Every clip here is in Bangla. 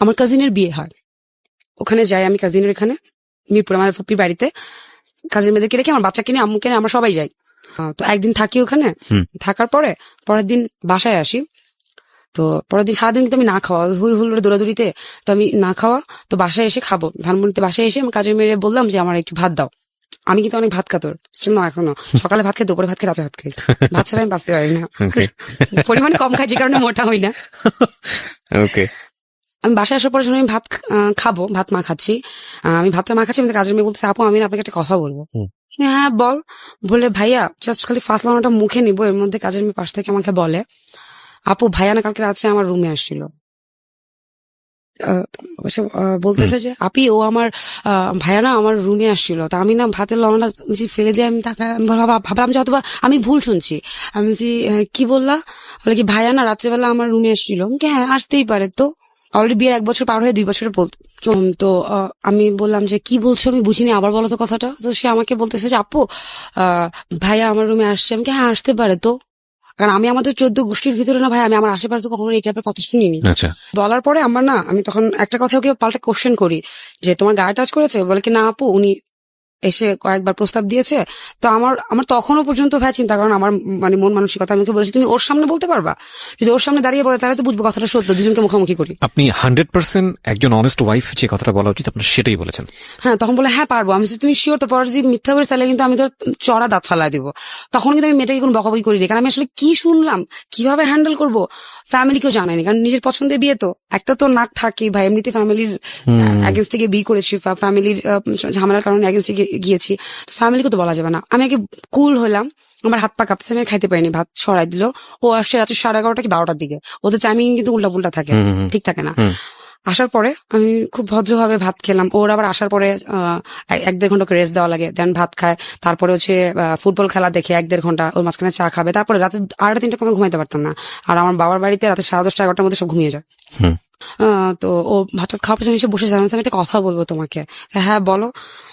আমার কাজিনের বিয়ে হয়, ওখানে যাই আমি কাজিনের এখানে মিরপুর আমার ফুপির বাড়িতে। কাজিন মেয়েদেরকে রেখে আমার বাচ্চাকে নিয়ে আম্মুকে নিয়ে আমরা সবাই যাই। তো একদিন থাকি ওখানে, থাকার পরে পরের দিন বাসায় আসি। তো পরের দিন সারাদিন কিন্তু আমি না খাওয়া, হুই হুল্লোড়ে দৌড়াদৌড়িতে, তো আমি না খাওয়া, তো বাসায় এসে খাবো ধানমন্ডিতে। বাসায় এসে আমি কাজের মেয়ে বললাম যে আমার একটু ভাত দাও। আমি কিন্তু অনেক ভাত খাতর না এখনো, সকালে ভাত খাই, দুপুরে ভাত খাই, রাতে ভাত খাই, ভাত ছাড়া আমি বাঁচতে পারি না। পরিমাণে কম খাই যে কারণে মোটা হই না। ওকে, আমি বাসায় আসার পরে যখন আমি ভাত খাবো, ভাত মা খাচ্ছি, আমি ভাতটা মা খাচ্ছি, আমি কাজের মেয়ে বলতেছি আপু আমি না আপনাকে একটা কথা বলবো। হ্যাঁ বল। বলে ভাইয়া জাস্ট খালি ফার্স্ট লাইনটা মুখে নিবো, এর মধ্যে কাজের মেয়ে পাশ থেকে আমাকে বলে আপু ভাইয়া না কালকে রাত্রে আমার রুমে আসছিল। বলতেছে যে আপি ও আমার ভাইয়া না আমার রুমে আসছিল। তা আমি না ভাতের লবণটা ফেলে দিয়ে আমি ভাবলাম যে হয়তো আমি ভুল শুনছি। আমি কি বললা? বলে কি ভাইয়া না রাত্রেবেলা আমার রুমে আসছিল। হ্যাঁ আসতেই পারে, তো অলরেডি বিয়ের 1 বছর পার হয়ে 2 বছর তো আমি বললাম যে কি বলছো আমি বুঝিনি, আবার বলো তো কথাটা। তো সে আমাকে বলতেছে যে আপু ভাইয়া আমার রুমে আসছে। আমি হ্যাঁ আসতে পারে, তো কারণ আমি আমাদের 14 গোষ্ঠীর ভিতরে না ভাই, আমি আমার আশেপাশে তো কখনো এই টাইপের কথা শুনিনি। আচ্ছা, বলার পরে আমার না, আমি তখন একটা কথা ওকে পাল্টা কোশ্চেন করি যে তোমার গায়ে টাচ করেছে? বলে কি না আপু উনি এসে কয়েকবার প্রস্তাব দিয়েছে। তো আমার আমার তখনও পর্যন্ত ভাই চিন্তা করেন আমার মানে মন মানসিকতা, আমি ওকে বলেছি তুমি ওর সামনে বলতে পারবা? যদি ওর সামনে দাঁড়িয়ে বলে তাহলে তো বুঝবো কথাটা সত্য, দুজনকে মুখোমুখি করি। আপনি 100% একজন অনেস্ট ওয়াইফ যে কথাটা বলা উচিত আপনার সেটাই বলেছেন। হ্যাঁ তখন বলে হ্যাঁ পারবো। আমি তুমি শিওর? তো পরে যদি মিথ্যা করে তাহলে কিন্তু আমি তোর চড়া দাঁত ফালাই দিব। তখন কিন্তু আমি মেয়েটাকে কোনো বকাবকি করিনি, কারণ আমি আসলে কি শুনলাম, কিভাবে হ্যান্ডেল করবো ফ্যামিলিকেও জানাইনি, কারণ নিজের পছন্দের বিয়ে তো একটা তো নাক থাকে ভাই। এমনিতে ফ্যামিলির এগেনস্টে গিয়ে বিয়ে করেছি, ফ্যামিলির ঝামেলার কারণে এগেনস্টে গিয়েছি, তো ফ্যামিলিকে তো বলা যাবে না। আমি আগে কুল হলাম, আমার হাত পা কাঁপছে, আমি খাইতে পারিনি, ভাত সরাই দিল। ও আসছে রাত্রে 11:30 কি 12টার দিকে, ওদের টাইমিং কিন্তু উল্টা পুল্টা থাকে, ঠিক থাকে না। আসার পরে আমি খুব ভদ্রভাবে ভাত খেলাম। ওর আবার আসার পরে 1-1.5 ঘন্টা রেস্ট দেওয়া লাগে, দেন ভাত খায়। তারপরে হচ্ছে ফুটবল খেলা দেখে 1-1.5 ঘন্টা, ওর মাঝখানে চা খাবে। তারপরে রাতে 2:30-3টা কমে ঘুমাইতে পারতাম না। আর আমার বাবার বাড়িতে রাতে 10:30-11টার মধ্যে সব ঘুমিয়ে যায়। তো ও ভাত খাওয়ার পেছনে এসে বসে যায়, আমি একটা কথা বলবো তোমাকে। হ্যাঁ বলো।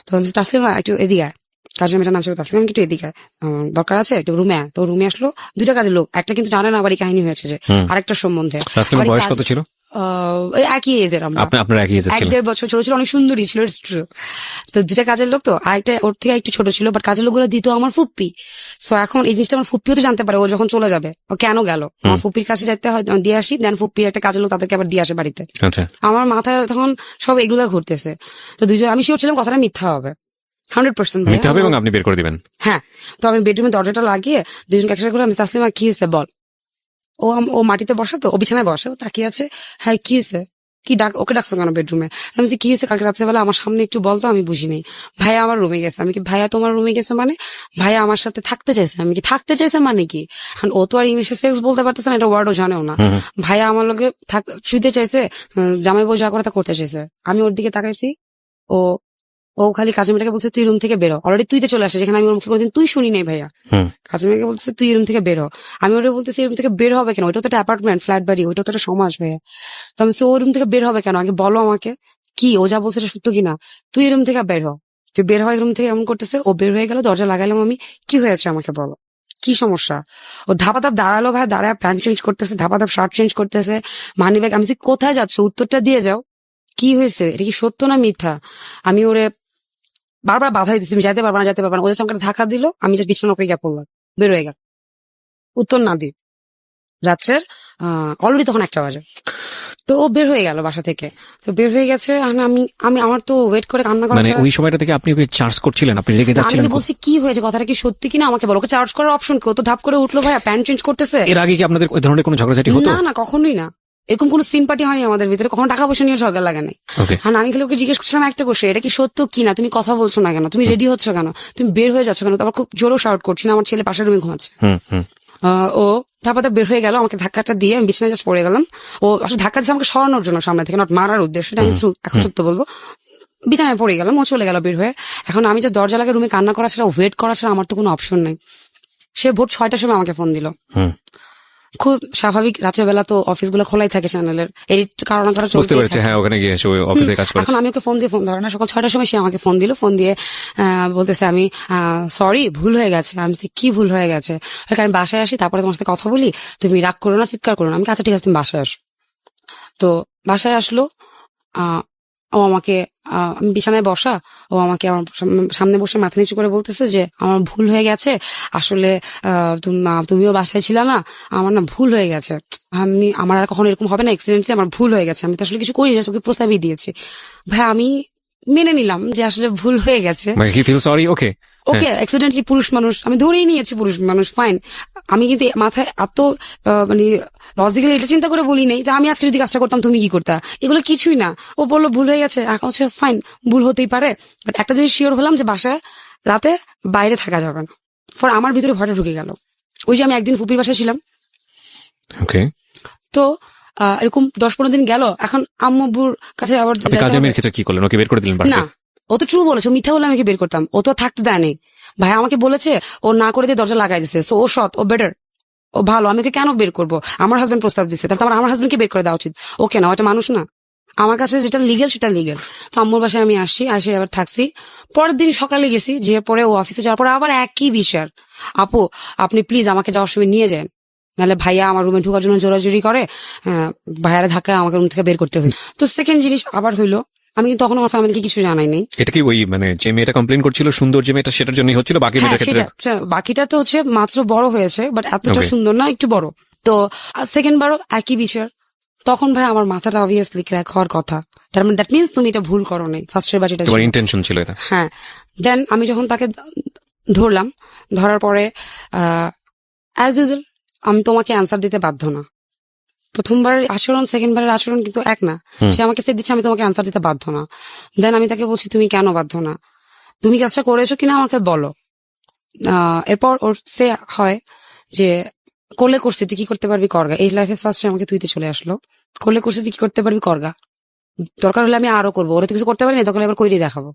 তো তাসলিমা একটু এদিকে আয়, কাজের মেয়েটার নাম ছিল তাসলিমা, একটু এদিকে আয়, দরকার আছে একটু রুমে আয়। তো রুমে আসলো, 2টা কাজের লোক, একটা কিন্তু জানে না বাড়ি কাহিনী হয়েছে যে আরেকটা সম্বন্ধে। বয়স কত ছিল? একই এজের আমরা, আপনার একই এজের ছিল? 1-1.5 বছর ছোট ছিল, অনেক সুন্দরী ছিল। তো 2টা কাজের লোক, তো আরেকটা ওর থেকে একটু ছোট ছিল, বাট কাজের লোকগুলো দিত আমার ফুপ্পি। সো এখন এই জিনিসটা আমার ফুপ্পিও তো জানতে পারে ও যখন চলে যাবে ও কেন গেল। আমার ফুপ্পির কাছে যেতে হয়, দিয়ে আসি, দেন ফুপ্পির একটা কাজের লোক তাদেরকে আবার দিয়ে আসে বাড়িতে। আমার মাথায় তখন সব এগুলা ঘুরতেছে। তো দুজন, আমি শিওর ছিলাম কথাটা মিথ্যা হবে 100%, মিথ্যা হবে এবং আপনি বের করে দিবেন। হ্যাঁ। তো আমি বেডরুমে দরজাটা লাগিয়ে দুজনকে একসাথে করে আমি তাসলিমা কি হয়েছে বল। ও মাটিতে বসে, তো ও বিছানায় বসে, ও তাকিয়ে আছে। হ্যাঁ কি হয়েছে, কি ওকে ডাকছো কেন বেডরুমে? আমি কি হয়েছে কালকে রাত্রেবেলা আমার সামনে একটু বলতো, আমি বুঝিনি। ভাইয়া আমার রুমে গেছে। আমি কি ভাইয়া তোমার রুমে গেছে মানে? ভাইয়া আমার সাথে থাকতে চাইছে। আমি কি থাকতে চাইছে মানে কি? ও তো আর ইংলিশে সেক্স বলতে পারতেছে না, এটা ওয়ার্ডও জানেও না। ভাইয়া আমার লোকে শুইতে চাইছে, জামাই বউ যা করে তা করতে চাইছে। আমি ওর দিকে তাকাইছি, ও খালি কাজী মেয়েটাকে বলছে তুই রুম থেকে বেরো। অলরেডি তুইতে চলে আসে, যেখানে আমি ওর মুখে কোনোদিন তুই শুনি নাই ভাইয়া। কাজী মেয়েকে বলছে তুই রুম থেকে বেরো। আমি ওরা বলতেছি রুম থেকে বের হবে কেন? ওইটা তো একটা অ্যাপার্টমেন্ট, ফ্ল্যাট বাড়ি, ওইটা তো একটা সমাজ ভাইয়া। তো আমি ও রুম থেকে বের হবে কেন আগে বলো আমাকে, কি ও যা বলছে সত্য কিনা? তুই রুম থেকে বের হ। তুই বের হয় রুম থেকে, এমন করতেছে। ও বের হয়ে গেল, দরজা লাগাইলাম আমি। কি হয়েছে আমাকে বলো, কি সমস্যা? ও ধাপাধাপ দাঁড়ালো ভাই, দাঁড়ায় প্যান্ট চেঞ্জ করতেছে, ধাপাধাপ শার্ট চেঞ্জ করতেছে, মানি ব্যাগ। আমি কোথায় যাচ্ছ, উত্তরটা দিয়ে যাও, কি হয়েছে, এটা কি সত্য না মিথ্যা? আমি ওরে বারবার বাধা দিচ্ছি, তুমি যাইতে পারবা না, যাইতে পারবা না। ওদের আমাকে ধাক্কা দিল, আমি জাস্ট বিছানা উপরে গিয়ে পড়লাম, বের হয়ে গেল। উত্তর না দি রাত্রের অলরেডি তখন 1টা বাজে। তো ও বের হয়ে গেল বাসা থেকে। তো বের হয়ে গেছে, আমি আমি আমার তো ওয়েট করে কান্না করা। মানে ওই সময়টা থেকে আপনি ওকে চার্জ করছিলেন, আপনি রেগে যাচ্ছিলেন? আমি বলছি কি হয়েছে, কথাটা কি সত্যি কিনা আমাকে বলো। ওকে চার্জ করার অপশন কি? ও তো ধাপ করে উঠলো ভাইয়া, প্যান্ট চেঞ্জ করতেছে। এর আগে কি আপনাদের ওই ধরনের কোনো ঝগড়াঝাটি হতো? না না, কখনোই না। এরকম কোনো সিম্পাটি হয়নি আমাদের ভিতরে, কখনো টাকা পয়সা নিয়ে ঝগড়া লাগে নাই। আর আমি খালি ওকে জিজ্ঞেস করছিলাম একটা কোশ্চেন, এটা কি সত্য কিনা, তুমি কথা বলছো না কেন, তুমি রেডি হচ্ছ কেন, তুমি বের হয়ে যাচ্ছ কেন? তারপর খুব জোরও শাউট করছি না, আমার ছেলে পাশের রুমে ঘুমাচ্ছে। ও তারপর বের হয়ে গেল, আমাকে ধাক্কাটা দিয়ে আমি বিছানায় জাস্ট পড়ে গেলাম। ও আসলে ধাক্কা দিচ্ছে আমাকে সরানোর জন্য সামনে থেকে, নট মারার উদ্দেশ্য, আমি এখন সত্য বলবো। বিছানায় পড়ে গেলাম, ও চলে গেল বের হয়ে। এখন আমি জাস্ট দরজা লাগে রুমে কান্না করা ছাড়া, ওয়েট করা ছাড়া আমার তো কোনো অপশন নাই। সে ভোর 6টার সময় আমাকে ফোন দিল। খুব স্বাভাবিক, রাত্রেবেলা তো অফিস গুলো খোলাই থাকে, চ্যানেলের এডিট কারণ বুঝতে পেরেছি। হ্যাঁ, ওখানে গিয়ে অফিসে কাজ করে। এখন আমি ওকে ফোন দিয়ে ফোন ধরে না, সকাল 6টার সময় সে আমাকে ফোন দিল। ফোন দিয়ে বলতেছে আমি সরি, ভুল হয়ে গেছে। আমি কি ভুল হয়ে গেছে? আমি বাসায় আসি, তারপরে তোমার সাথে কথা বলি, তুমি রাগ করো না, চিৎকার করো না। আমি আচ্ছা ঠিক আছে, তুমি বাসায় আসো। তো বাসায় আসলো, ও আমাকে আমি বিছানায় বসা, ও আমাকে আমার সামনে বসে মাথা নিচু করে বলতেছে যে আমার ভুল হয়ে গেছে, আসলে তুমিও বাসায় ছিল না, আমার না ভুল হয়ে গেছে, আমার আর কখনো এরকম হবে না, অ্যাক্সিডেন্টলি আমার ভুল হয়ে গেছে, আমি তো আসলে কিছু করিনি, ওকে প্রস্তাবই দিয়েছি। ভাই আমি মেনে নিলাম যে আসলে ভুল হয়ে গেছে, হি ফিল সরি, ওকে ওকে অ্যাক্সিডেন্টলি পুরুষ মানুষ, আমি ধরেই নিয়েছি পুরুষ মানুষ, ফাইন। আমি কিন্তু মাথায় এত মানে লজিক্যালি এটা চিন্তা করে বলি নাই যে আমি আজকে যদি কাজটা করতাম তুমি কি করতা, এগুলো কিছুই না। ও বললো ভুল হয়ে গেছে, এখন হচ্ছে ফাইন, ভুল হতেই পারে, বাট একটা জিনিস শিওর হলাম যে বাসায় রাতে বাইরে থাকা যাবে না। ফর আমার ভিতরে ভয়টা ঢুকে গেল। ওই যে আমি একদিন ফুপির বাসায় ছিলাম, ওকে। তো এরকম 10-15 দিন গেল, এখন আম্মুর কাছে আবার আপনি কাজের মেয়ের ক্ষেত্রে কি করলেন? ওকে বের করে দিলেন বাড়ি না, ও তো ট্রু বলেছে, ও মিথ্যা বলে আমাকে বের করতাম, ও তো থাকতে দেয়নি। ভাই আমাকে বলেছে ও না করে দিয়ে দরজা লাগাই দিছে, সো ও সৎ, ও বেটার, ও ভালো, আমি ওকে কেন বের করবো? আমার হাজবেন্ড প্রস্তাব দিচ্ছে, তাহলে আমার হাজবেন্ডকে বের করে দেওয়া উচিত। ওকে না, ওটা মানুষ না? আমার কাছে যেটা লিগেল সেটা লিগেল। তো আম্মুর বাসায় আমি আসি আবার থাকছি। পরের দিন সকালে গেছি, যে পরে ও অফিসে যাওয়ার পরে আবার একই বিষয়, আপু আপনি প্লিজ আমাকে যাওয়ার সময় নিয়ে যান, নাহলে ভাইয়া আমার রুমে ঢোকার জন্য জোরাজুরি করে, ভাইয়ারা ধাক্কা আমাকে রুম থেকে বের করতে হয়েছে। তো সেকেন্ড জিনিস আবার হইলো, আমি কিন্তু তখন আমার ফ্যামিলিকে কিছু জানাই নাই। এটা কি ওই মানে যে মেয়েটা কমপ্লেন করছিল সুন্দর যে মেয়েটা, সেটার জন্যই হচ্ছিল? বাকি মেয়েটার ক্ষেত্রে বাকিটা তো হচ্ছে মাত্র বড় হয়েছে, বাট এতটা Okay. সুন্দর না, একটু বড়। তো সেকেন্ড বারও একই বিষয়। তখন ভাই আমার মাথাটা অবভিয়াসলি ক্র্যাক হওয়ার কথা, তার মানে দ্যাট মিনস তুমি এটা ভুল করো নাই, ফার্স্টের বার যেটা তোমার ছিল। ইন্টেনশন ছিল এটা। হ্যাঁ, দেন আমি যখন তাকে ধরলাম, ধরার পরে অ্যাজ ইউজুয়াল আমি তোমাকে অ্যান্সার দিতে বাধ্য না। প্রথমবার আচরণ সেকেন্ড বারের আচরণ কিন্তু এক না। সে আমাকে সেট দিচ্ছে, আমি তোমাকে অ্যান্সার দিতে বাধ্য না। দেন আমি তাকে বলছি তুমি কেন বাধ্য না, তুমি কাজটা করেছো কিনা আমাকে বলো। এরপর ওর সে হয় যে করলে করছি তুই কি করতে পারবি করগা, এই লাইফে ফার্স্ট আমাকে তুইতে চলে আসলো, করলে করছি তুই কি করতে পারবি করগা, দরকার হলে আমি আরো করবো, ওরা তো কিছু করতে পারি না, তখন এবার কইরে দেখাবো।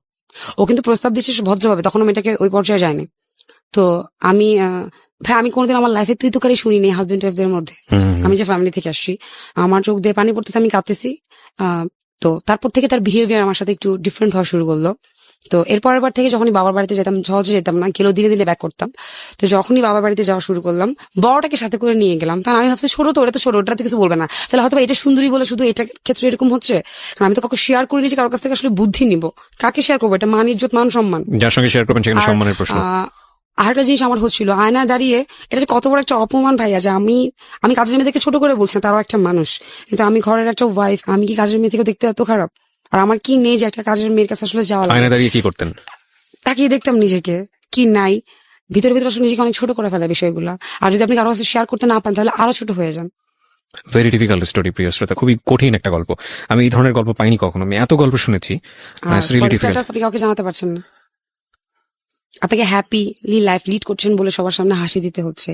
ও কিন্তু প্রস্তাব দিচ্ছে ভদ্রভাবে, তখন আমি এটাকে ওই পর্যায়ে যায়নি। তো আমি ভাই আমি কোনোদিন আমার লাইফে তুই তো কারি শুনিনি হাজবেন্ড ওয়াইফদের মধ্যে। আমি যে ফ্যামিলি থেকে আসছি, আমার চোখ দিয়ে পানি পড়তেছে, আমি কাঁদতেছি। তো তারপর থেকে তার বিহেভিয়ার আমার সাথে একটু ডিফারেন্ট হওয়া শুরু করলো। তো এরপরের বার থেকে যখনই বাবার বাড়িতে যেতাম, সহজে যেতাম না, গেলেও দিনে দিনে ব্যাক করতাম। তো যখনই বাবার বাড়িতে যাওয়া শুরু করলাম, বড়টাকে সাথে করে নিয়ে গেলাম, কারণ আমি ভাবছি ছোট তো, ওটা তো ছোট, ওটা তো কিছু বলবে না, তাহলে হয়তো এটা সুন্দরী বলে শুধু এটা ক্ষেত্রে এরকম হচ্ছে। কারণ আমি তো কাউকে শেয়ার করিনি যে কারোর কাছ থেকে আসলে বুদ্ধি নিব, কাকে শেয়ার করবো, এটা মান ইজ্জত মান সম্মান, যার সঙ্গে শেয়ার করবেন সেখানে সম্মানের প্রশ্ন। আরেকটা জিনিস আমার হচ্ছিল, আয়না দাঁড়িয়ে, এটা যে কত বড় একটা অপমান ভাইয়া, যে আমি কাজের মেয়েদেরকে ছোট করে বলছি না, তারও একটা মানুষ, কিন্তু আমি ঘরের একটা ওয়াইফ, আমি কি কাজের মেয়ে থেকে দেখতে এত খারাপ? আর আমার কি নেই যে একটা কাজের মেয়ের কাছে আসলে যাওয়া লাগে? আয়না দাঁড়িয়ে কি করতেন? তাকিয়ে দেখতাম নিজেকে, কি নাই, ভিতরে ভিতরে আসলে নিজেকে অনেক ছোট করে ফেলে বিষয়গুলো। আর যদি আপনি কারো কাছে শেয়ার করতে না পান, তাহলে আরো ছোট হয়ে যান। ভেরি ডিফিকাল্ট স্টোরি, প্রিয় শ্রোতা, খুবই কঠিন একটা গল্প। আমি এই ধরনের গল্প পাইনি কখনো, আমি এত গল্প শুনেছি। আপনি কাউকে জানাতে পারছেন না, আপনাকে হ্যাপিলি লাইফ লিড করছেন বলে সবার সামনে হাসি দিতে হচ্ছে।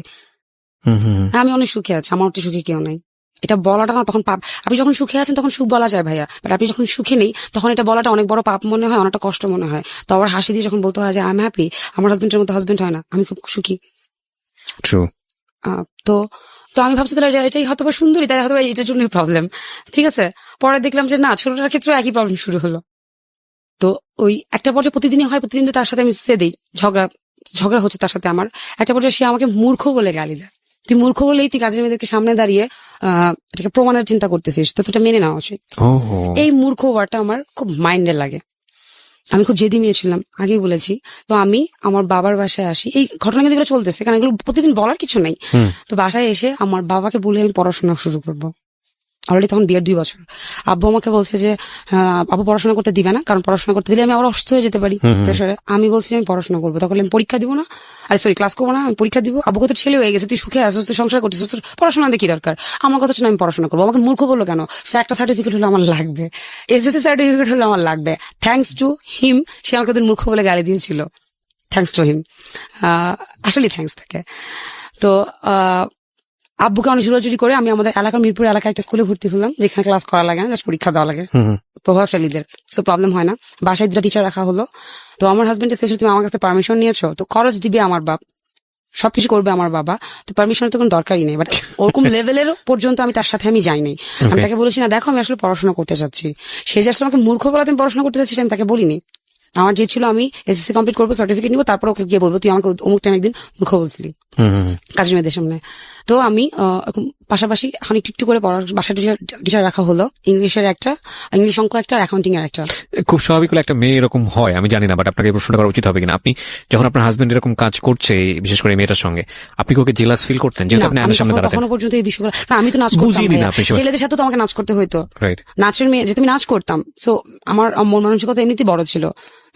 আমি অনেক সুখে আছি, আমার তো সুখে কেউ নাই, এটা বলাটা না তখন পাপ। আপনি যখন সুখে আছেন তখন সুখ বলা যায় ভাইয়া, বাট আপনি যখন সুখে নেই তখন এটা বলাটা অনেক বড় পাপ মনে হয়, অনেকটা কষ্ট মনে হয়। তো আবার হাসি দিয়ে যখন বলতে হয় যে আই এম হ্যাপি, আমার হাজবেন্ডের মতো হাজবেন্ড হয় না, আমি খুব সুখী। ট্রু। তো তো আমি ভাবছি তাহলে এটাই হয়তো সুন্দরী, তাই হয়তো এটার জন্যই প্রবলেম। ঠিক আছে, পরে দেখলাম যে না, ছোটটার ক্ষেত্রে একই প্রবলেম শুরু হলো। তো ওই একটা পর্যায়ে প্রতিদিনই হয়, প্রতিদিন তার সাথে আমি সে দিই, ঝগড়া হচ্ছে তার সাথে আমার। একটা পর্যায়ে সে আমাকে মূর্খ বলে গালি দেয়, তুই মূর্খ বলেই তুই কাজের মেয়েদেরকে সামনে দাঁড়িয়ে এটাকে প্রমাণের চিন্তা করতেছিস, তো এটা মেনে নেওয়া উচিত। এই মূর্খ ওয়ার্ডটা আমার খুব মাইন্ডে লাগে। আমি খুব জেদি মেয়ে ছিলাম, আগেই বলেছি। তো আমি আমার বাবার বাসায় আসি, এই ঘটনা কিন্তু এগুলো চলতেছে, কারণ এগুলো প্রতিদিন বলার কিছু নেই। তো বাসায় এসে আমার বাবাকে বলে আমি পড়াশোনা শুরু করবো। অলরেডি তখন বিয়ের 2 বছর। আব্বু আমাকে বলছে যে আব্বু পড়াশোনা করতে দিবে না, কারণ পড়াশোনা করতে দিলে আমি আবার অসুস্থ হয়ে যেতে পারি প্রেশারে। আমি বলছি আমি পড়াশোনা করবো, তখন আমি পরীক্ষা দিব না, ক্লাস করবো না, আমি পরীক্ষা দিব। আব্বু কত ছেলে হয়ে গেছে, তুই সুখে আসছিস, তুই সংসার করছিস, পড়াশোনা দেখি দরকার, আমার কথা শুনে আমি পড়াশোনা করবো। আমাকে মূর্খ বললো কেন? সে একটা সার্টিফিকেট হলো আমার লাগবে, এসএসসি সার্টিফিকেট হলো আমার লাগবে। থ্যাঙ্কস টু হিম, সে আমাকে ওদের মূর্খ বলে গালি দিয়েছিল। থ্যাঙ্কস টু হিম, আসলে থ্যাঙ্কস থাকে। তো আব্বুকে অনেক জোরাজুরি করে আমি আমাদের এলাকার মিরপুর এলাকায় একটা স্কুলে ভর্তি হলাম, যেখানে ক্লাস করা লাগে না, জাস্ট পরীক্ষা দেওয়া লাগে প্রভাবশালীদের, সো প্রবলেম হয় না। বাসায় 2টা টিচার রাখা হলো। তো আমার হাজবেন্ডের স্পেশাল, তুমি আমার কাছে পারমিশন নিয়েছো, তো খরচ দিবে আমার বাপ, সবকিছু করবে আমার বাবা, তো পারমিশনের তো কোনো দরকারই নেই। বাট ওরকম লেভেলের পর্যন্ত আমি তার সাথে আমি যাইনি। আমি তাকে বলেছি না দেখো আমি আসলে পড়াশোনা করতে চাচ্ছি। সে যে আসলে আমাকে মূর্খ বলাতে আমি পড়াশোনা করতে চাচ্ছি সেটা আমি তাকে বলিনি। আমার যে ছিল আমি এসএসসি কমপ্লিট করবো, সার্টিফিকেট নিবো, তারপর ওকে গিয়ে বলবো তুই আমাকে অমুক টাইম একদিন মূর্খ বলছিলি কাজের মেয়েদের সামনে। তো আমি পাশাপাশি এখন একটু একটু করে পড়ার বাসায় টিচার রাখা হলো, ইংলিশের একটা, ইংলিশ অঙ্ক একটা, অ্যাকাউন্টিং এর একটা। খুব স্বাভাবিক হলে একটা মেয়ে এরকম হয়, আমি জানি না, বাট আপনাকে এই প্রশ্নটা করা উচিত হবে কিনা। আপনি যখন আপনার হাজবেন্ড এরকম কাজ করছে, বিশেষ করে এই মেয়েটার সঙ্গে, আপনি কি ওকে জেলাস ফিল করতেন যেহেতু না, আপনি আমি আয়নার সামনে দাঁড়াতেন? তখনো পর্যন্ত এই বিষয়গুলো না, আমি তো নাচ করতাম বুঝিনি না ভাইয়া। আপনি সেটা। ছেলেদের সাথে তো আমাকে নাচ করতে হইতো, রাইট। নাচের মেয়ে যেহেতু আমি নাচ করতাম, সো আমার মন মানসিকতা এমনিতেই বড় ছিল,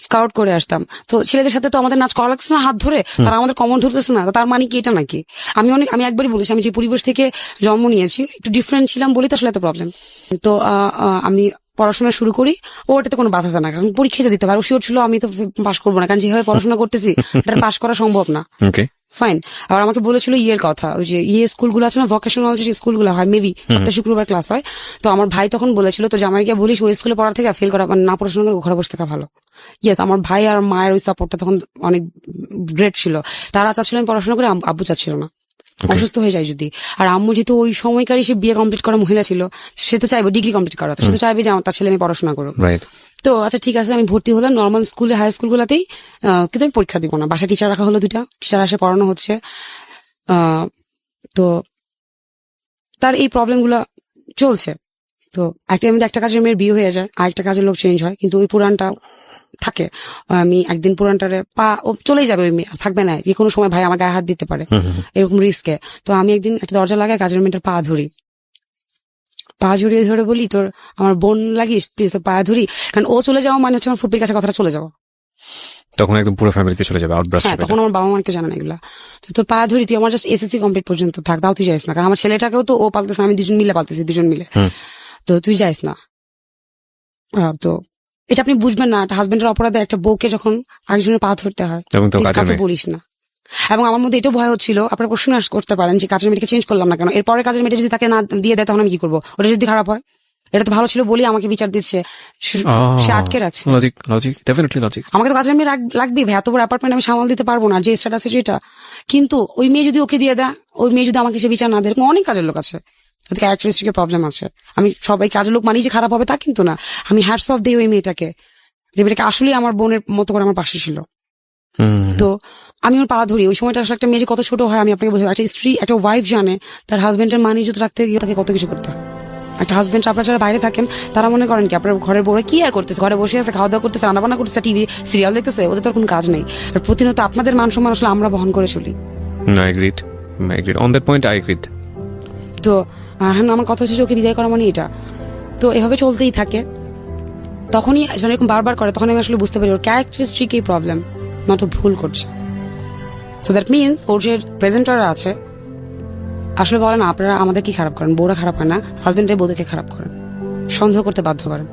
স্কাউট করে আসতাম। তো ছেলেদের সাথে তো আমাদের নাচ করা লাগছে না হাত ধরে, তারা আমাদের কমন ধরতেছে না, তার মানে কি এটা নাকি? আমি একবারই বলেছি, আমি যে পরিবেশ থেকে জন্ম নিয়েছি একটু ডিফারেন্ট ছিলাম বলেই তো আসলে এত প্রবলেম। তো আমি পড়াশোনা শুরু করি, ওটাতে কোনো বাধা থাকে না, কারণ পরীক্ষা দিতে পারে, ও শিওর ছিল আমি তো পাশ করবো না, কারণ যেভাবে পড়াশোনা করতেছি এটা পাশ করা সম্ভব না। ওকে। ফাইন। আবার আমাকে বলেছিল ইয়ের কথা, ওই যে স্কুলগুলো আছে না, ভোকেশনাল যে স্কুলগুলো হয়, মেবি সপ্তাহে শুক্রবার ক্লাস হয়। তো আমার ভাই তখন বলেছিল, তো জামাইকে বলিস ওই স্কুলে পড়ার থেকে ফেল করা, মানে না পড়াশোনা করে ঘরে বসে থাকা ভালো। ইয়েস, আমার ভাই আর মায়ের ওই সাপোর্টটা তখন অনেক গ্রেট ছিল। তারা চাচ্ছিল আমি পড়াশোনা করে, আব্বু চাচ্ছিল না, অসুস্থ হয়ে যায় যদি। আর আম্মু যেহেতু ওই সময়কারই সে বিয়ে কমপ্লিট করা মহিলা ছিল, সে তো চাইবে ডিগ্রি কমপ্লিট করা, সে তো চাইবে যে আমার তার ছেলে আমি পড়াশোনা করো। রাইট। তো আচ্ছা ঠিক আছে, আমি ভর্তি হলাম নর্মাল স্কুলে, হাই স্কুলগুলোতেই, কিন্তু আমি পরীক্ষা দিব না, বাসায় টিচার রাখা হলো, 2টা টিচার আসে, পড়ানো হচ্ছে। তো তার এই প্রবলেম গুলা চলছে। তো একটা কাজের মেয়ের বিয়ে হয়ে যায়, আরেকটা কাজের লোক চেঞ্জ হয়, কিন্তু ওই পুরানটা থাকে। আমি একদিন পুরানটারে ও চলেই যাবে, ওই মেয়ে থাকবে না, যে কোনো সময় ভাই আমার গায়ে হাত দিতে পারে, এরকম রিস্কে। তো আমি একদিন একটা দরজা লাগাই, কাজের মেয়েটার পা জড়িয়ে ধরে বলি, তোর আমার বোন লাগিস প্লিজ, তোর পা ধরি, কারণ ও চলে যাওয়া মানে হচ্ছে আমার ফুপির কাছে কথাটা চলে যাওয়া। তখন একদম পুরো ফ্যামিলিতে চলে যাবে আউটব্রাস্ট। হ্যাঁ, তখন আমার বাবা মাকে জানে না এগুলা। তো তোর পা ধরি, তুই আমার জাস্ট এসএসসি কমপ্লিট পর্যন্ত থাক, তাও তুই যাইস না, কারণ আমার ছেলেটাকেও তো ও পালতেছে, আমি দুজন মিলে পালতেছি, তো তুই যাইস না। তো এটা আপনি বুঝবেন না, একটা হাজবেন্ডের অপরাধে একটা বউকে যখন আরেকজনের পা ধরতে হয়, এবং তো please কাজের কাউকে মেয়ে। বলিস না। এবং আমার মধ্যে এটা ভয় হচ্ছিল, আপনারা প্রশ্ন করতে পারেন যে কাজের মেয়েটাকে চেঞ্জ করলাম না কেন, এরপরে কাজের মেয়েটা যদি তাকে না দিয়ে দেয় তখন আমি কি করবো? ওটা যদি খারাপ হয়, এটা তো ভালো ছিল বলি আমাকে বিচার দিচ্ছে, সে আটকে রাখছে। Logic, definitely logic. আমাকে তো কাজের মেয়ে লাগবে ভাই, এত বড় অ্যাপার্টমেন্ট আমি সামাল দিতে পারবো না, যে স্ট্যাটাস যেটা। কিন্তু ওই মেয়ে যদি ওকে দিয়ে দেয়, ওই মেয়ে যদি আমাকে সে বিচার না দেয়, এরকম অনেক কাজের লোক আছে, তাদের ক্যারেক্টারিস্টিকের প্রবলেম আছে। আমি সবাই কাজের লোক মানি যে খারাপ হবে তা কিন্তু না, আমি হ্যাটস অফ দিই ওই মেয়েটাকে, যে মেয়েটাকে আসলে আমার বোনের মতো করে আমার পাশে ছিল। তো আমি ওর পা ধরি, ওই সময়টা আসলে একটা মেয়ে যে কত ছোট হয় আমি আপনাকে বলছি, একটা স্ত্রী, একটা ওয়াইফ জানে তার হাজবেন্ডের মান ইজ্জত রাখতে গিয়ে তাকে কত কিছু করতে হয়। একটা হাজবেন্ড, আপনারা যারা বাইরে থাকেন তারা মনে করেন কি আপনার ঘরের বউরা কি আর করতেছে, ঘরে বসে আছে, খাওয়া দাওয়া করতেছে, রান্নাবান্না করতেছে, টিভি সিরিয়াল দেখতেছে, ওদের তো কোনো কাজ নেই। আর প্রতিনিয়ত আপনাদের মান সম্মান আসলে আমরা বহন করে চলি। I agreed on that point, I agreed. তো হ্যাঁ, আমার কথা হচ্ছে যে ওকে বিদায় করা মানে এটা। তো এভাবে চলতেই থাকে। তখনই যখন এরকম বারবার করে, তখন আমি আসলে বুঝতে পারি ওর ক্যারেক্টারিস্টিক এই প্রবলেম, নট ও ভুল করছে। সো দ্যাট মিনস ওর যে প্রেজেন্টাররা আছে আসলে বলে না, আপনারা আমাদের কি খারাপ করেন, বউরা খারাপ হয় না, হাজবেন্ডের বউদেরকে খারাপ করেন, সন্দেহ করতে বাধ্য করেন,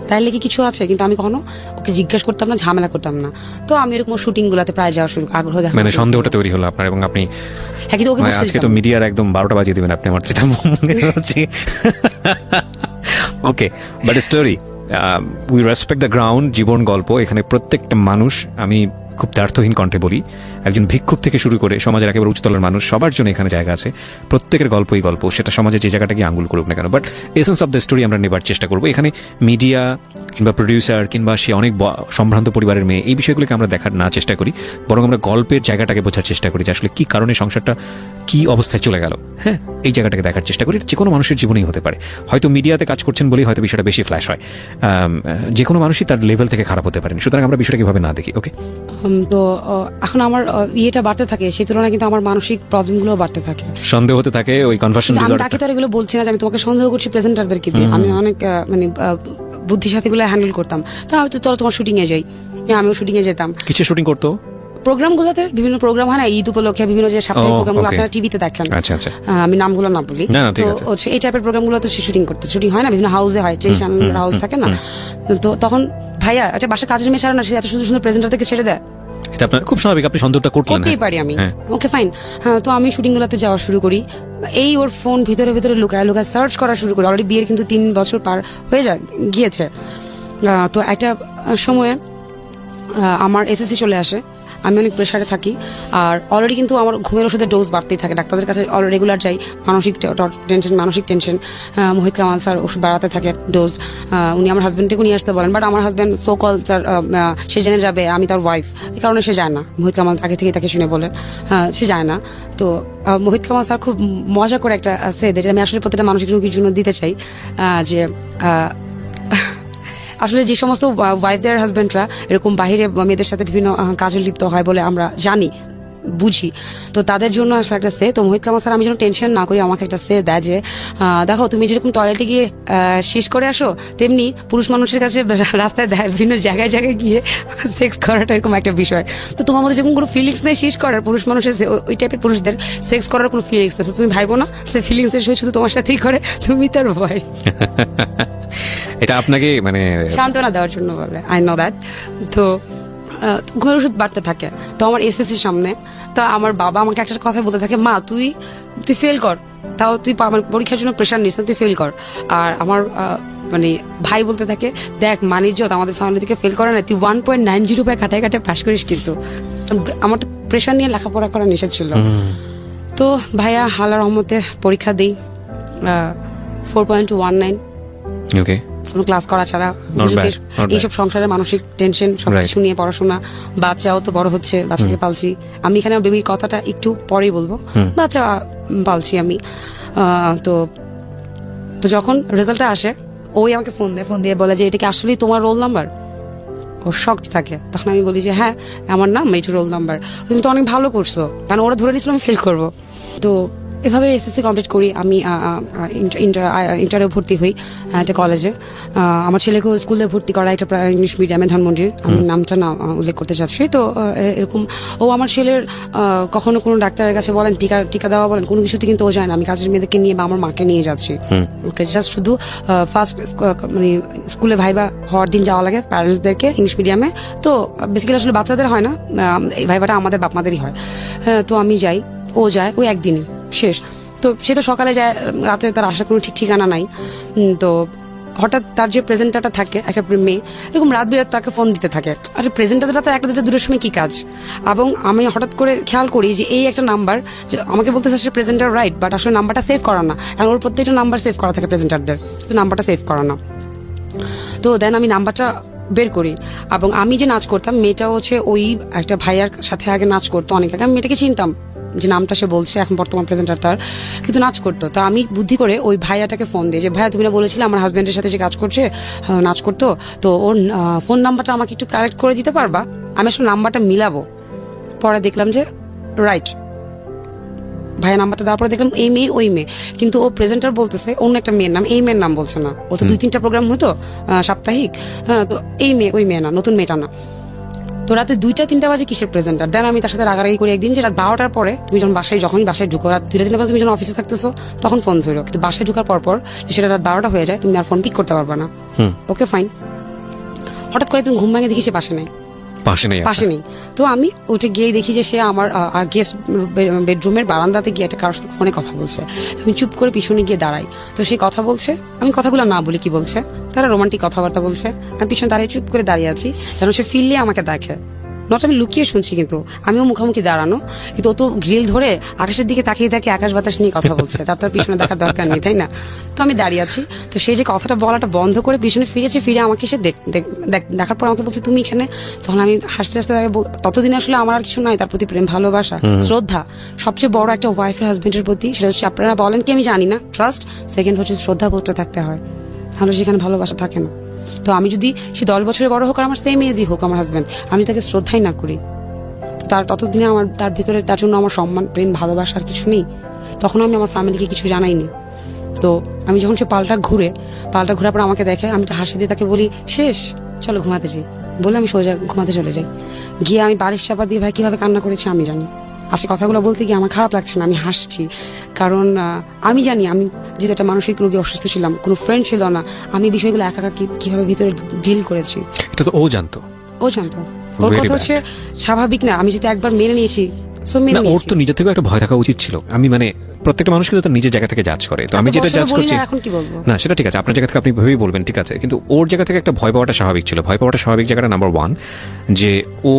তাইলে কি কিছু আছে? কিন্তু আমি কখনো ওকে জিজ্ঞেস করতাম না, ঝামেলা করতাম না। তো আমি এরকম শুটিং গুলাতে প্রায় যাওয়া আগ্রহ দেখা, মানে সন্দেহটা তৈরি হলো আপনার, এবং আপনি হ্যাঁ, কিন্তু ওকে বুঝতে আজকে তো দিতাম না। মিডিয়ার একদম 12টা বাজিয়ে দিবেন আপনি, আমার যেটা মনে হচ্ছে। Okay, but story, we respect the ground, জীবন গল্প। এখানে প্রত্যেকটা মানুষ, আমি খুব দ্ব্যর্থহীন কণ্ঠে বলি, একজন ভিক্ষুক থেকে শুরু করে সমাজের একেবারে উচ্চতলের মানুষ, সবার জন্য এখানে জায়গা আছে। প্রত্যেকের গল্পই গল্প, সেটা সমাজের যে জায়গাটাকে আঙ্গুল করুক না কেন, but essence of the story আমরা নেবার চেষ্টা করবো। এখানে মিডিয়া কিংবা প্রডিউসার কিংবা সে অনেক সম্ভ্রান্ত পরিবারের মেয়ে, এই বিষয়গুলোকে আমরা দেখার না চেষ্টা করি, বরং আমরা গল্পের জায়গাটাকে বোঝার চেষ্টা করি যে আসলে কি কারণে সংসারটা কি অবস্থায় চলে গেল। হ্যাঁ, এই জায়গাটাকে দেখার চেষ্টা করি। যে কোনো মানুষের জীবনেই হতে পারে, হয়তো মিডিয়াতে কাজ করছেন বলেই হয়তো বিষয়টা বেশি ফ্ল্যাশ হয়, যে কোনো মানুষই তার লেভেল থেকে খারাপ হতে পারেন। সুতরাং আমরা বিষয়টা কিভাবে না দেখি। ওকে, তো এখন আমার ইয়েটা বাড়তে থাকে, সেই তুলনায় কিন্তু আমার মানসিক প্রবলেম গুলো বাড়তে থাকে, সন্দেহ হতে থাকে, ওই কনভার্সন আমি তাকে তো আর এগুলো বলছি না যে আমি তোমাকে সন্দেহ করছি প্রেজেন্টারদেরকে দিয়ে, আমি অনেক মানে বুদ্ধির সাথে এগুলো হ্যান্ডেল করতাম। তো আমি তো চলো তোমার শুটিং এ যাই, আমিও শুটিং এ যেতাম। কিছু শুটিং করতো প্রোগ্রামগুলোতে, বিভিন্ন প্রোগ্রাম হয় না ঈদ উপলক্ষে, বিভিন্ন যে সাপ্তাহিক প্রোগ্রামগুলো okay. আপনারা টিভিতে দেখেন, আচ্ছা আচ্ছা, আমি নামগুলো না বলি, না, ঠিক তো আছে। হচ্ছে এই টাইপের প্রোগ্রামগুলো তো শুটিং করতে, শুটিং হয় না বিভিন্ন হাউসে হয়, চেশন হাউস থাকে না। তো তখন ভাইয়া একটা বাসার কাজের মেয়ে ছাড়ো না, সে এত সুন্দর সুন্দর প্রেজেন্টার থেকে ছেড়ে দেয়, এটা আপনার খুব স্বাভাবিক, আপনি সন্দেহটা করতেন। করতেই পারি আমি, হ্যাঁ। Okay fine. হ্যাঁ, তো আমি শুটিং গুলাতে যাওয়া শুরু করি, এই ওর ফোন ভিতরে ভিতরে লুকায় লুকায় সার্চ করা শুরু করি। অলরেডি বিয়ের কিন্তু 3 বছর পার হয়ে গিয়েছে। তো একটা সময়ে আমার এসএসসি চলে আসে, আমি অনেক প্রেশারে থাকি। আর অলরেডি কিন্তু আমার ঘুমের ওষুধের ডোজ বাড়তেই থাকে, ডাক্তারদের কাছে রেগুলার যাই, মানসিক টেনশন। মোহিত কামাল স্যার ওষুধ বাড়াতে থাকে ডোজ, উনি আমার হাজবেন্ডকে নিয়ে আসতে বলেন, বাট আমার হাজবেন্ড সো কল তার সে জেনে যাবে আমি তার ওয়াইফ, এই কারণে সে যায় না। মোহিত কামাল আগে থেকে তাকে শুনে বলেন, সে যায় না। তো মোহিত কামাল স্যার খুব মজা করে একটা আছে, যেটা আমি আসলে প্রত্যেকটা মানসিক রোগীর জন্য দিতে চাই, যে আসলে যে সমস্ত ওয়াইফদের হাজবেন্ডরা এরকম বাইরে মেয়েদের সাথে বিভিন্ন কাজে লিপ্ত হয় বলে আমরা জানি, বুঝি, তো তাদের জন্য আসলে একটা সে, তো মোহিত কামাল স্যার আমি যেন টেনশন না করি আমাকে একটা সে দেয় যে দেখো তুমি যেরকম টয়লেটে গিয়ে শেষ করে আসো, তেমনি পুরুষ মানুষের কাছে রাস্তায় দেয় বিভিন্ন জায়গায় জায়গায় গিয়ে সেক্স করাটা এরকম একটা বিষয়। তো তোমার মধ্যে যেরকম কোনো ফিলিংস নেই শেষ করার, পুরুষ মানুষের ওই টাইপের পুরুষদের সেক্স করার কোনো ফিলিংস নেই, তুমি ভাইবো না সে ফিলিংস এর শুধু তোমার সাথেই করে, তুমি তার ভয়। এটা আপনাকে মানে সান্ত্বনা দেওয়ার জন্য বলে, আই নো দ্যাট। তো ঘুমের ওষুধ বাড়তে থাকে। তো আমার এসএসসির সামনে, তো আমার বাবা আমাকে একটা কথা বলতে থাকে, মা তুই ফেল কর, তাও তুই আমার পরীক্ষার জন্য প্রেশার নিস না, তুই ফেল কর। আর আমার মানে ভাই বলতে থাকে, দেখ মানিজ্জত আমাদের ফ্যামিলি থেকে ফেল করে না, তুই 1.90 পায় কাটায় কাটায় পাশ করিস। কিন্তু আমার তো প্রেশার নিয়ে লেখাপড়া করা নিষেধ ছিল। তো ভাইয়া আল্লাহর রহমতে পরীক্ষা দিই 4.19, ওকে, কোনো ক্লাস করা ছাড়া। এইসব সংসারের মানসিক টেনশন সবকিছু নিয়ে পড়াশোনা, বাচ্চাও তো বড় হচ্ছে, বাচ্চাকে পালছি আমি। এখানে বেবির কথাটা একটু পরেই বলবো, বাচ্চা পালছি আমি। তো যখন রেজাল্টটা আসে, ওই আমাকে ফোন দিয়ে বলে যে এটা কি আসলেই তোমার রোল নাম্বার? ও শক্ট থাকে। তখন আমি বলি যে হ্যাঁ আমার নাম, এইটু রোল নাম্বার। তুমি তো অনেক ভালো করছো, কারণ ওরা ধরে নিয়েছিল আমি ফেল করবো। তো এভাবে এসএসসি কমপ্লিট করি আমি। ইন্টারে ভর্তি হই একটা কলেজে। আমার ছেলেকেও স্কুলে ভর্তি করা, এটা ইংলিশ মিডিয়ামে, ধানমন্ডির, আমি নামটা না উল্লেখ করতে চাচ্ছি। তো এরকম ও আমার ছেলের কখনো কোনো ডাক্তারের কাছে বলেন টিকা দেওয়া বলেন, কোনো কিছুতে কিন্তু ও যায় না। আমি কাজের মেয়েদেরকে নিয়ে বা আমার মাকে নিয়ে যাচ্ছি। ওকে জাস্ট শুধু ফার্স্ট মানে স্কুলে ভাইবা হওয়ার দিন যাওয়া লাগে প্যারেন্টসদেরকে ইংলিশ মিডিয়ামে। তো বেসিক্যালি আসলে বাচ্চাদের হয় না, এই ভাইবাটা আমাদের বাপ মাদেরই হয়। তো আমি যাই, ও যায়, ওই একদিনই শেষ। তো সে তো সকালে যায়, রাতে তার আসার কোনো ঠিক ঠিকানা নাই। তো হঠাৎ তার যে প্রেজেন্টারটা থাকে, একটা মেয়ে এরকম রাত বিরাত তাকে ফোন দিতে থাকে। আচ্ছা প্রেজেন্টারটা তো একটা দুটোর সময় কি কাজ? এবং আমি হঠাৎ করে খেয়াল করি যে এই একটা নাম্বার, আমাকে বলতেছে সে প্রেজেন্টার রাইট, বাট আসলে নাম্বারটা সেভ করা না। এখন ওর প্রত্যেকটা নাম্বার সেভ করা থাকে প্রেজেন্টারদের, তো নাম্বারটা সেভ করা না। তো দেন আমি নাম্বারটা বের করি, এবং আমি যে নাচ করতাম, মেয়েটা হচ্ছে ওই একটা ভাইয়ার সাথে আগে নাচ করতো অনেক আগে। আমি মেয়েটাকে চিনতাম, যে নামটা সে বলছে এখন বর্তমান প্রেজেন্টার তার, কিন্তু নাচ করতো। তো আমি বুদ্ধি করে ওই ভাইয়াটাকে ফোন দিই যে ভাইয়া তুমি না বলেছিলে আমার হাজবেন্ডের সাথে যে কাজ করছে, নাচ করতো, তো ওর ফোন নাম্বারটা আমাকে একটু কালেক্ট করে দিতে পারবা? আমি আসলে নাম্বারটা মিলাবো। পরে দেখলাম যে রাইট, ভাইয়া নাম্বারটা দেওয়ার পরে দেখলাম এই মেয়ে ওই মেয়ে, কিন্তু ও প্রেজেন্টার বলতেছে অন্য একটা মেয়ের নাম, এই মেয়ের নাম বলছে না। ও তো 2-3টা প্রোগ্রাম হতো সাপ্তাহিক, হ্যাঁ, তো এই মেয়ে ওই মেয়ে না, নতুন মেয়েটা না। তো রাতে 2-3টা বাজে কিসের প্রেজেন্টার? দেন আমি তার সাথে রাগারাগি করি একদিন, যে রাত 12টার পরে তুমি যখন যখনই বাসায় ঢুকো, রাত 2-3টা বাজে তুমি যখন অফিসে থাকতেছো তখন ফোন ধরো, কিন্তু বাসায় ঢুকার পর সেটা রাত 12টা হয়ে যায়, তুমি আর ফোন পিক করতে পারবে না। Okay fine. হঠাৎ করে তুমি ঘুম ভাঙে দেখি সে পাশে নেই। তো আমি উঠে গিয়ে দেখি যে সে আমার গেস্ট বেডরুমের বারান্দাতে গিয়ে একটা কারোর সাথে ফোনে কথা বলছে। আমি চুপ করে পিছনে গিয়ে দাঁড়াই, তো সে কথা বলছে, আমি কথাগুলো না বলি কি বলছে, তারা রোমান্টিক কথাবার্তা বলছে। আমি পিছনে দাঁড়িয়ে চুপ করে দাঁড়িয়ে আছি, যেন সে ফিরলে আমাকে দেখে। নট আমি লুকিয়ে শুনছি, কিন্তু আমিও মুখোমুখি দাঁড়ানো, কিন্তু ও তো গ্রিল ধরে আকাশের দিকে তাকিয়ে তাকিয়ে আকাশ বাতাস নিয়ে কথা বলছে, তার তো আর পিছনে দেখার দরকার নেই, তাই না? তো আমি দাঁড়িয়ে আছি, তো সেই যে কথাটা বলাটা বন্ধ করে পিছনে ফিরেছে, ফিরে আমাকে সে দেখার পর আমাকে বলছে তুমি এখানে। তখন আমি হাসতে হাসতে তাকে ততদিন আসলে আমার আর কিছু নাই তার প্রতি প্রেম, ভালোবাসা, শ্রদ্ধা, সবচেয়ে বড় একটা ওয়াইফের হাজবেন্ডের প্রতি, সেটা হচ্ছে আপনারা বলেন কি আমি জানি না, ট্রাস্ট। সেকেন্ড হচ্ছে শ্রদ্ধা বোধটা থাকতে হয়, তাহলে সেখানে ভালোবাসা থাকে না। তো আমি যদি সে 10 বছরের বড় হোক আর আমার সেম এজই হোক আমার হাজবেন্ড, আমি তাকে শ্রদ্ধাই না করি, তার ততদিনে আমার তার ভিতরে তার জন্য আমার সম্মান, প্রেম, ভালোবাসা আর কিছু নেই। তখন আমি আমার ফ্যামিলিকে কিছু জানাইনি। তো আমি যখন সে পাল্টা ঘোরার পর আমাকে দেখে, আমি তো হাসি দিয়ে তাকে বলি শেষ, চলো ঘুমাতে যাই, বলে আমি সোজা ঘুমাতে চলে যাই। গিয়ে আমি বালিশ চাপা দিয়ে ভাই কিভাবে কান্না করেছি আমি জানি। আজকে কথাগুলো বলতে গিয়ে আমার খারাপ লাগছে না, আমি হাসছি, কারণ আমি জানি আমি যেহেতু একটা মানসিক রোগী, অসুস্থ ছিলাম, কোনো ফ্রেন্ড ছিল না, আমি বিষয়গুলো একা একা কিভাবে ভিতরে ডিল করেছি। এটা তো ও জানতো। ওর কথা হচ্ছে স্বাভাবিক না, আমি যদি একবার মেনে নিয়েছি, ওর তো নিজে থেকে একটা ভয় থাকা উচিত ছিল। আমি মানে প্রত্যেকটা মানুষ কিন্তু তার নিজের জায়গা থেকে জাজ করে, তো আমি যেটা জাজ করছি এখন কি বলবো না সেটা ঠিক আছে, আপনার জায়গা থেকে আপনি ভেবেই বলবেন, ঠিক আছে, কিন্তু ওর জায়গা থেকে একটা ভয় পাওয়াটা স্বাভাবিক ছিল। ভয় পাওয়াটা স্বাভাবিক জায়গাটা নাম্বার 1, যে ও